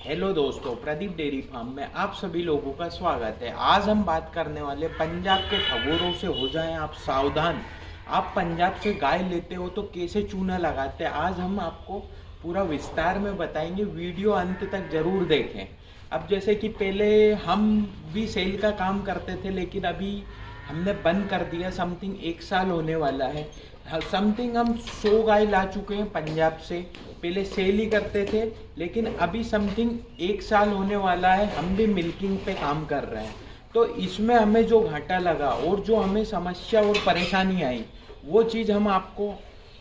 Hello दोस्तों, Pradeep dairy farm में आप सभी लोगों का स्वागत है। आज हम बात करने वाले पंजाब के ठगोरों से हो जाएं आप सावधान। आप पंजाब से गाय लेते हो तो कैसे चूना लगाते हैं, आज हम आपको पूरा विस्तार में बताएंगे। वीडियो अंत तक जरूर देखें। अब जैसे कि पहले हम भी सेल का काम करते थे, लेकिन अभी हमने बंद कर दिया। समथिंग 1 साल होने वाला है। समथिंग हम 100 गाय ला चुके हैं पंजाब से। पहले सेल ही करते थे, लेकिन अभी समथिंग 1 साल होने वाला है हम भी मिल्किंग पे काम कर रहे हैं। तो इसमें हमें जो घाटा लगा और जो हमें समस्या और परेशानी आई, वो चीज़ हम आपको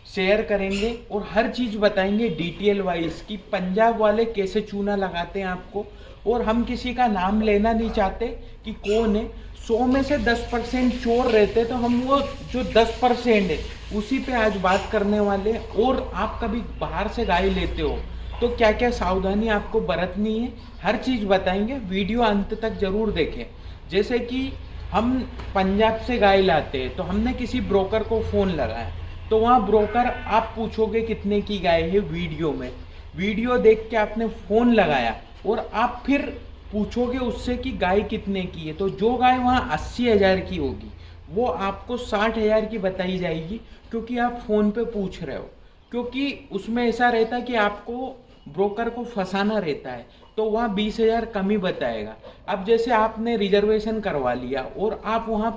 शेयर करेंगे और हर चीज़ बताएंगे डिटेल वाइज कि पंजाब वाले कैसे चूना लगाते हैं आपको। और हम किसी का नाम लेना नहीं चाहते कि कौन है। 100 में से 10% चोर रहते, तो हम वो जो 10% है उसी पे आज बात करने वाले हैं। और आप कभी बाहर से गाय लेते हो तो क्या क्या सावधानी आपको बरतनी है, हर चीज़ बताएंगे। वीडियो अंत तक जरूर देखें। जैसे कि हम पंजाब से गाय लाते हैं तो हमने किसी ब्रोकर को फ़ोन लगाया, तो वहाँ ब्रोकर आप पूछोगे कितने की गाय है। वीडियो में वीडियो देख के आपने फ़ोन लगाया और आप फिर पूछोगे उससे कि गाय कितने की है, तो जो गाय वहाँ 80,000 की होगी वो आपको 60,000 की बताई जाएगी, क्योंकि आप फ़ोन पे पूछ रहे हो। क्योंकि उसमें ऐसा रहता है कि आपको ब्रोकर को फंसाना रहता है, तो वहाँ 20,000 कम ही बताएगा। अब जैसे आपने रिजर्वेशन करवा लिया और आप वहाँ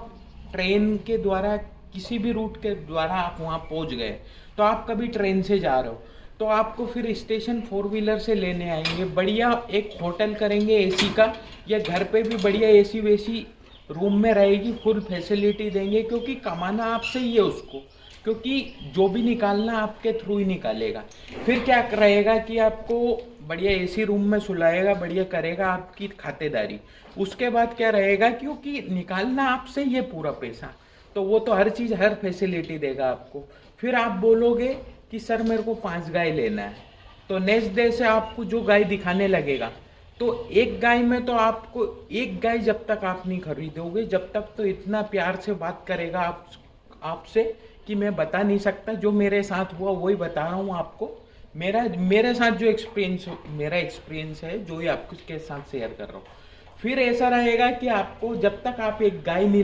ट्रेन के द्वारा, किसी भी रूट के द्वारा आप वहाँ पहुँच गए, तो आप कभी ट्रेन से जा रहे हो तो आपको फिर स्टेशन 4 व्हीलर से लेने आएंगे। बढ़िया एक होटल करेंगे एसी का, या घर पे भी बढ़िया एसी वेसी रूम में रहेगी, फुल फैसिलिटी देंगे। क्योंकि कमाना आपसे ही है उसको, क्योंकि जो भी निकालना आपके थ्रू ही निकालेगा। फिर क्या रहेगा कि आपको बढ़िया एसी रूम में सुलाएगा, बढ़िया करेगा आपकी खातेदारी। उसके बाद क्या रहेगा, क्योंकि निकालना आपसे ही है पूरा पैसा, तो वो तो हर चीज़ हर फैसिलिटी देगा आपको। फिर आप बोलोगे कि सर मेरे को 5 गाय लेना है, तो नेक्स्ट डे से आपको जो गाय दिखाने लगेगा, तो एक गाय में तो आपको एक गाय जब तक आप नहीं खरीदोगे, जब तक तो इतना प्यार से बात करेगा आपसे कि मैं बता नहीं सकता। जो मेरे साथ हुआ वही बता रहा हूँ आपको। मेरे साथ जो मेरा एक्सपीरियंस है, जो ही आपके साथ शेयर कर रहा हूँ। फिर ऐसा रहेगा कि आपको जब तक आप एक गाय नहीं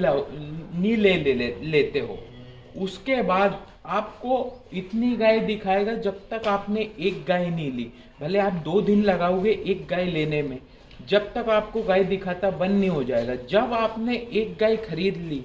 लेते हो, उसके बाद आपको इतनी गाय दिखाएगा जब तक आपने एक गाय नहीं ली। भले आप 2 दिन लगाओगे एक गाय लेने में, जब तक आपको गाय दिखाता बंद नहीं हो जाएगा। जब आपने एक गाय खरीद ली,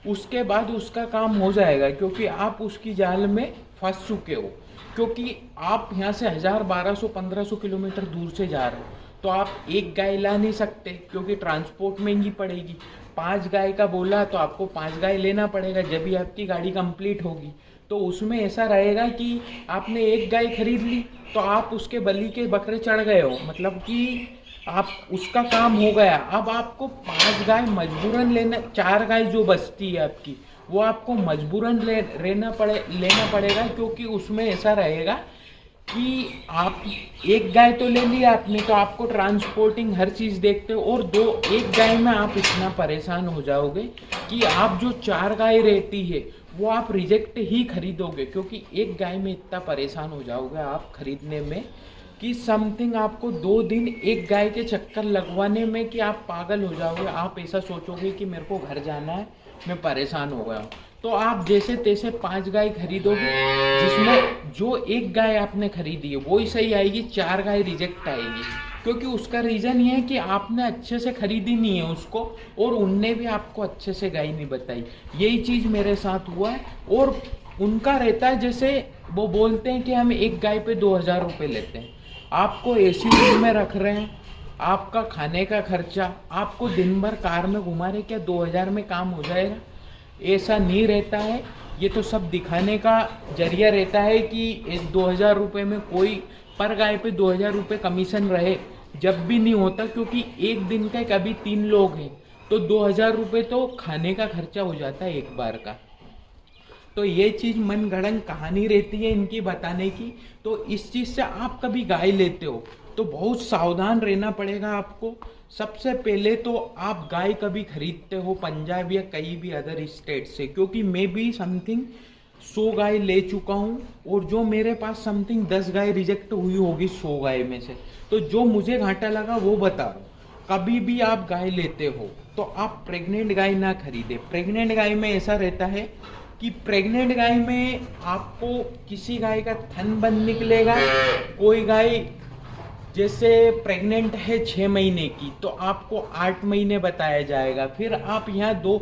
उसके बाद उसका काम हो जाएगा, क्योंकि आप उसकी जाल में फंस चुके हो। क्योंकि आप यहाँ से 1000, 1200, 1500 किलोमीटर दूर से जा रहे हो, तो आप एक गाय ला नहीं सकते, क्योंकि ट्रांसपोर्ट महंगी पड़ेगी। 5 गाय का बोला तो आपको 5 गाय लेना पड़ेगा, जब भी आपकी गाड़ी कंप्लीट होगी। तो उसमें ऐसा रहेगा कि आपने एक गाय खरीद ली, तो आप उसके बलि के बकरे चढ़ गए हो, मतलब कि आप उसका काम हो गया। अब आपको 5 गाय मजबूरन लेना, 4 गाय जो बचती है आपकी, वो आपको मजबूरन लेना पड़ेगा। क्योंकि उसमें ऐसा रहेगा कि आप एक गाय तो ले लिया आपने, तो आपको ट्रांसपोर्टिंग हर चीज़ देखते हो, और एक गाय में आप इतना परेशान हो जाओगे कि आप जो 4 गाय रहती है वो आप रिजेक्ट ही खरीदोगे। क्योंकि एक गाय में इतना परेशान हो जाओगे आप खरीदने में कि समथिंग आपको 2 दिन एक गाय के चक्कर लगवाने में कि आप पागल हो जाओगे। आप ऐसा सोचोगे कि मेरे को घर जाना है, मैं परेशान हो गया हूँ। तो आप जैसे तैसे 5 गाय खरीदोगे, जिसमें जो एक गाय आपने खरीदी है वो ही सही आएगी, 4 गाय रिजेक्ट आएगी। क्योंकि उसका रीज़न ये है कि आपने अच्छे से खरीदी नहीं है उसको, और उनने भी आपको अच्छे से गाय नहीं बताई। यही चीज़ मेरे साथ हुआ है। और उनका रहता है, जैसे वो बोलते हैं कि हम एक गाय पे 2,000 रुपये लेते हैं, आपको एसी रूम में रख रहे हैं, आपका खाने का खर्चा, आपको दिन भर कार में घुमा रहे, क्या 2,000 में काम हो जाएगा? ऐसा नहीं रहता है। ये तो सब दिखाने का जरिया रहता है कि इस 2,000 रुपये में कोई पर गाय पे 2,000 रुपये कमीशन रहे, जब भी नहीं होता। क्योंकि एक दिन का कभी 3 लोग हैं, तो 2,000 रुपये तो खाने का खर्चा हो जाता है एक बार का। तो ये चीज़ मन गढ़ंत कहानी रहती है इनकी बताने की। तो इस चीज़ से आप कभी गाय लेते हो तो बहुत सावधान रहना पड़ेगा आपको। सबसे पहले तो आप गाय कभी खरीदते हो पंजाब या कहीं भी अदर स्टेट से, क्योंकि मैं भी समथिंग 100 गाय ले चुका हूँ और जो मेरे पास समथिंग 10 गाय रिजेक्ट हुई होगी 100 गाय में से। तो जो मुझे घाटा लगा वो बता रहा हूँ। कभी भी आप गाय लेते हो तो आप प्रेग्नेंट गाय ना खरीदे। प्रेग्नेंट गाय में ऐसा रहता है कि प्रेग्नेंट गाय में आपको किसी गाय का थन बंद निकलेगा। कोई गाय जैसे प्रेग्नेंट है 6 महीने की तो आपको 8 महीने बताया जाएगा। फिर आप यहाँ दो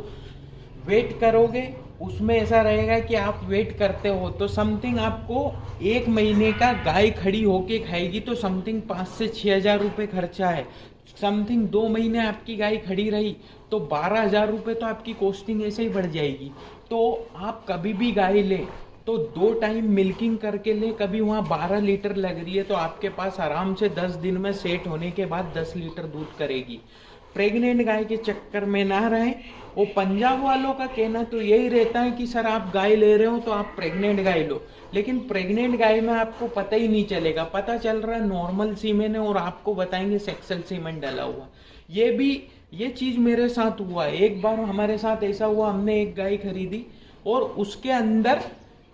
वेट करोगे, उसमें ऐसा रहेगा कि आप वेट करते हो तो समथिंग आपको 1 महीने का गाय खड़ी होके खाएगी तो समथिंग 5 से 6 हज़ार रुपये खर्चा है। समथिंग 2 महीने आपकी गाय खड़ी रही तो 12 हज़ार रुपये तो आपकी कॉस्टिंग ऐसे ही बढ़ जाएगी। तो आप कभी भी गाय ले तो 2 टाइम मिल्किंग करके ले। कभी वहाँ 12 लीटर लग रही है तो आपके पास आराम से 10 दिन में सेट होने के बाद 10 लीटर दूध करेगी। प्रेग्नेंट गाय के चक्कर में ना रहें। वो पंजाब वालों का कहना तो यही रहता है कि सर आप गाय ले रहे हो तो आप प्रेग्नेंट गाय लो, लेकिन प्रेग्नेंट गाय में आपको पता ही नहीं चलेगा। पता चल रहा है नॉर्मल सीमेन है और आपको बताएंगे सेक्सुअल सीमेन डला हुआ। ये चीज़ मेरे साथ हुआ। एक बार हमारे साथ ऐसा हुआ, हमने एक गाय खरीदी और उसके अंदर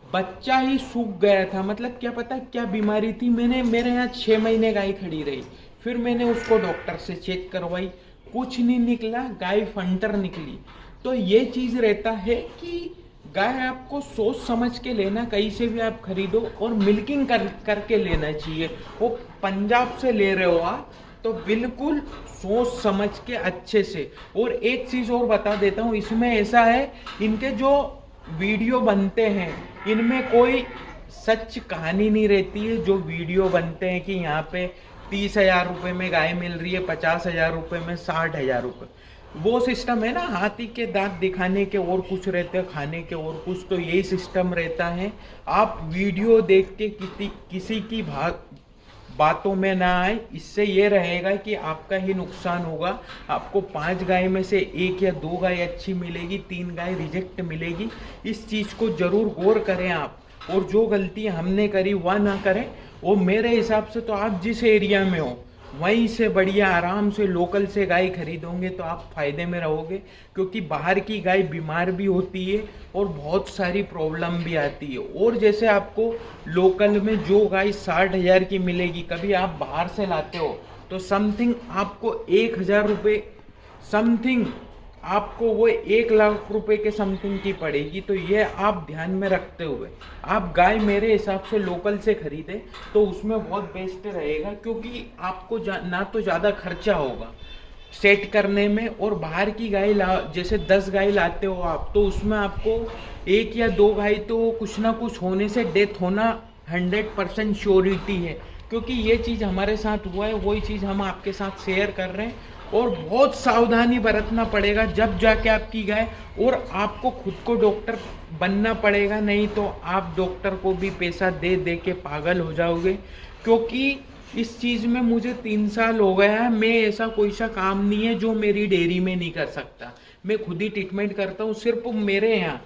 बच्चा ही सूख गया था। मतलब क्या पता क्या बीमारी थी। मेरे यहाँ 6 महीने गाय खड़ी रही। फिर मैंने उसको डॉक्टर से चेक करवाई, कुछ नहीं निकला, गाय फंटर निकली। तो ये चीज़ रहता है कि गाय आपको सोच समझ के लेना, कहीं से भी आप खरीदो और मिल्किंग करके लेना चाहिए। वो पंजाब से ले रहे हो आप तो बिल्कुल सोच समझ के अच्छे से। और एक चीज़ और बता देता हूँ, इसमें ऐसा है इनके जो वीडियो बनते हैं इनमें कोई सच कहानी नहीं रहती है। जो वीडियो बनते हैं कि यहाँ पे 30,000 रुपये में गाय मिल रही है, 50,000 रुपये में, 60,000 रुपये, वो सिस्टम है ना। हाथी के दांत दिखाने के और कुछ रहते हैं, खाने के और कुछ, तो यही सिस्टम रहता है। आप वीडियो देख के किसी की बातों में ना आए। इससे ये रहेगा कि आपका ही नुकसान होगा। आपको 5 गाय में से 1 या 2 गाय अच्छी मिलेगी, 3 गाय रिजेक्ट मिलेगी। इस चीज़ को ज़रूर गौर करें आप, और जो गलती हमने करी वह ना करें। और मेरे हिसाब से तो आप जिस एरिया में हो वहीं से बढ़िया आराम से लोकल से गाय खरीदोगे तो आप फायदे में रहोगे, क्योंकि बाहर की गाय बीमार भी होती है और बहुत सारी प्रॉब्लम भी आती है। और जैसे आपको लोकल में जो गाय 60,000 की मिलेगी, कभी आप बाहर से लाते हो तो समथिंग आपको 1,000 रुपये, समथिंग आपको वो 1,00,000 रुपए के समथिंग की पड़ेगी। तो ये आप ध्यान में रखते हुए आप गाय मेरे हिसाब से लोकल से खरीदें तो उसमें बहुत बेस्ट रहेगा, क्योंकि आपको ना तो ज़्यादा खर्चा होगा सेट करने में। और बाहर की गाय जैसे 10 गाय लाते हो आप तो उसमें आपको 1 या 2 गाय तो कुछ ना कुछ होने से डेथ होना 100% श्योरिटी है। क्योंकि ये चीज़ हमारे साथ हुआ है, वही चीज़ हम आपके साथ शेयर कर रहे हैं। और बहुत सावधानी बरतना पड़ेगा जब जाके आपकी गाय, और आपको खुद को डॉक्टर बनना पड़ेगा, नहीं तो आप डॉक्टर को भी पैसा दे दे के पागल हो जाओगे। क्योंकि इस चीज़ में मुझे 3 साल हो गया है। मैं ऐसा कोई सा काम नहीं है जो मेरी डेयरी में नहीं कर सकता। मैं खुद ही ट्रीटमेंट करता हूँ। सिर्फ मेरे यहाँ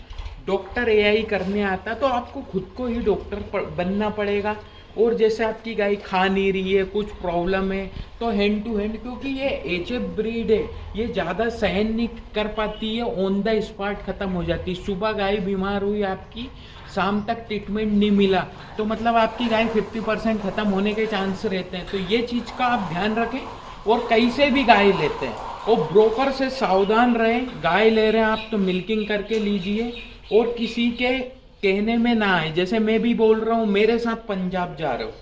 डॉक्टर एआई करने आता, तो आपको खुद को ही डॉक्टर बनना पड़ेगा। और जैसे आपकी गाय खा नहीं रही है, कुछ प्रॉब्लम है, तो हैंड टू हैंड, क्योंकि ये एचएफ ब्रीड है, ये ज़्यादा सहन नहीं कर पाती है, ऑन द स्पॉट ख़त्म हो जाती है। सुबह गाय बीमार हुई आपकी, शाम तक ट्रीटमेंट नहीं मिला तो मतलब आपकी गाय 50% ख़त्म होने के चांस रहते हैं। तो ये चीज़ का आप ध्यान रखें। और कहीं से भी गाय लेते हैं और ब्रोकर से सावधान रहें। गाय ले रहे हैं आप तो मिल्किंग करके लीजिए और किसी के कहने में ना आए। जैसे मैं भी बोल रहा हूँ, मेरे साथ पंजाब जा रहे हो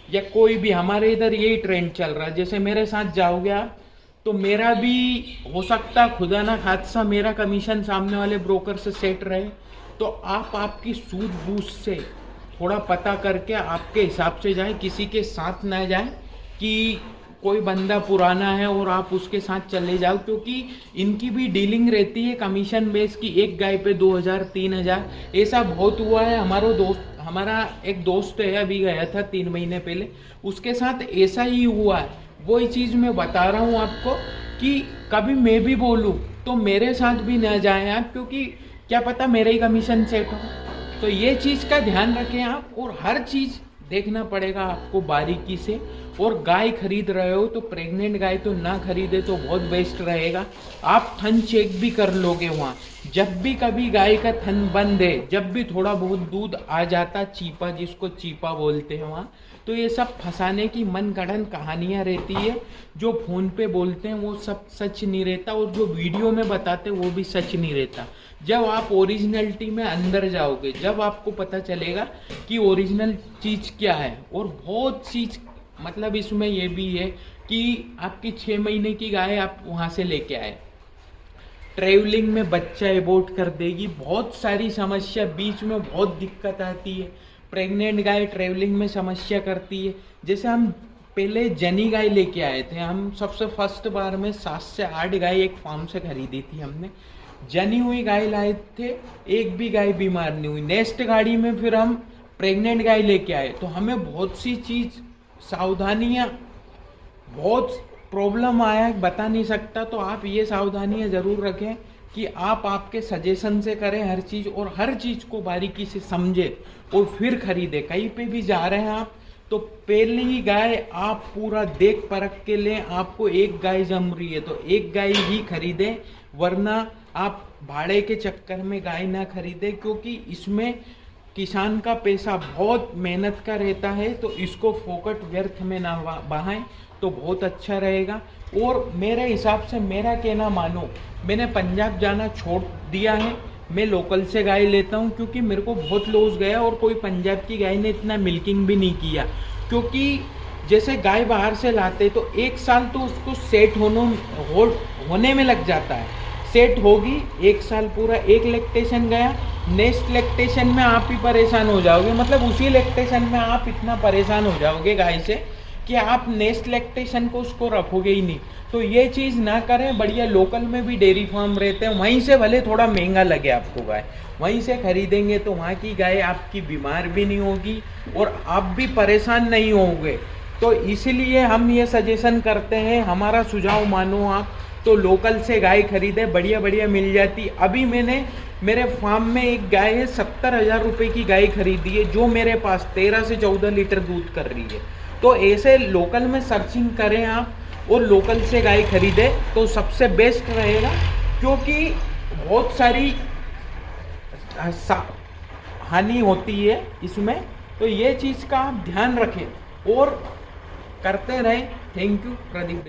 या कोई भी, हमारे इधर यही ट्रेंड चल रहा है, जैसे मेरे साथ जाओगे आप तो मेरा भी हो सकता खुदा ना खादसा मेरा कमीशन सामने वाले ब्रोकर से सेट रहे। तो आप आपकी सूझबूझ से थोड़ा पता करके आपके हिसाब से जाए, किसी के साथ ना जाए कि कोई बंदा पुराना है और आप उसके साथ चले जाओ, क्योंकि इनकी भी डीलिंग रहती है कमीशन बेस की। एक गाय पे 2,000 3,000 ऐसा बहुत हुआ है। हमारा एक दोस्त है, अभी गया था 3 महीने पहले, उसके साथ ऐसा ही हुआ है। वही चीज़ मैं बता रहा हूँ आपको कि कभी मैं भी बोलूँ तो मेरे साथ भी ना जाएं आप, क्योंकि क्या पता मेरे ही कमीशन सेट हो। तो ये चीज़ का ध्यान रखें आप, और हर चीज़ देखना पड़ेगा आपको बारीकी से। और गाय खरीद रहे हो तो प्रेग्नेंट गाय तो ना खरीदे तो बहुत बेस्ट रहेगा। आप थन चेक भी कर लोगे वहाँ, जब भी कभी गाय का थन बंद है, जब भी थोड़ा बहुत दूध आ जाता चीपा, जिसको चीपा बोलते हैं वहाँ, तो ये सब फंसाने की मन गढ़ंत कहानियाँ रहती है। जो फ़ोन पे बोलते हैं वो सब सच नहीं रहता, और जो वीडियो में बताते हैं वो भी सच नहीं रहता। जब आप ओरिजिनलिटी में अंदर जाओगे, जब आपको पता चलेगा कि ओरिजिनल चीज़ क्या है। और बहुत चीज़ मतलब इसमें ये भी है कि आपकी 6 महीने की गाय आप वहाँ से लेके आए, ट्रेवलिंग में बच्चा एबॉर्ट कर देगी, बहुत सारी समस्या बीच में, बहुत दिक्कत आती है। प्रेग्नेंट गाय ट्रेवलिंग में समस्या करती है। जैसे हम पहले जनी गाय लेके आए थे, हम सबसे फर्स्ट बार में 7 से 8 गाय एक फार्म से खरीदी थी हमने। जनी हुई गाय लाए थे, एक भी गाय बीमार नहीं हुई। नेक्स्ट गाड़ी में फिर हम प्रेग्नेंट गाय लेके आए, तो हमें बहुत सी चीज़ सावधानियाँ, बहुत प्रॉब्लम आया है, बता नहीं सकता। तो आप ये सावधानियां ज़रूर रखें कि आप आपके सजेशन से करें हर चीज़, और हर चीज़ को बारीकी से समझे और फिर खरीदें। कहीं पे भी जा रहे हैं आप, तो पहली गाय आप पूरा देख परख के लें। आपको एक गाय जम रही है तो एक गाय ही खरीदें, वरना आप भाड़े के चक्कर में गाय ना खरीदें, क्योंकि इसमें किसान का पैसा बहुत मेहनत का रहता है। तो इसको फोकट व्यर्थ में ना बहाएं तो बहुत अच्छा रहेगा। और मेरे हिसाब से, मेरा कहना मानो, मैंने पंजाब जाना छोड़ दिया है, मैं लोकल से गाय लेता हूँ, क्योंकि मेरे को बहुत लॉस गया। और कोई पंजाब की गाय ने इतना मिल्किंग भी नहीं किया, क्योंकि जैसे गाय बाहर से लाते तो 1 साल तो उसको सेट होने में लग जाता है। सेट होगी 1 साल पूरा, एक लैक्टेशन गया, नेक्स्ट लैक्टेशन में आप ही परेशान हो जाओगे। मतलब उसी लैक्टेशन में आप इतना परेशान हो जाओगे गाय से कि आप नेक्स्ट लैक्टेशन को उसको रखोगे ही नहीं। तो ये चीज़ ना करें। बढ़िया लोकल में भी डेयरी फार्म रहते हैं, वहीं से भले थोड़ा महंगा लगे आपको गाय, वहीं से खरीदेंगे तो वहाँ की गाय आपकी बीमार भी नहीं होगी और आप भी परेशान नहीं होंगे। तो इसीलिए हम ये सजेशन करते हैं, हमारा सुझाव मानो आप तो लोकल से गाय खरीदे, बढ़िया बढ़िया मिल जाती। अभी मैंने मेरे फार्म में एक गाय है, 70,000 रुपये की गाय खरीदी है, जो मेरे पास 13 से 14 लीटर दूध कर रही है। तो ऐसे लोकल में सर्चिंग करें आप और लोकल से गाय खरीदें तो सबसे बेस्ट रहेगा, क्योंकि बहुत सारी हानि होती है इसमें। तो ये चीज़ का आप ध्यान रखें और करते रहें। Thank you Pradeep.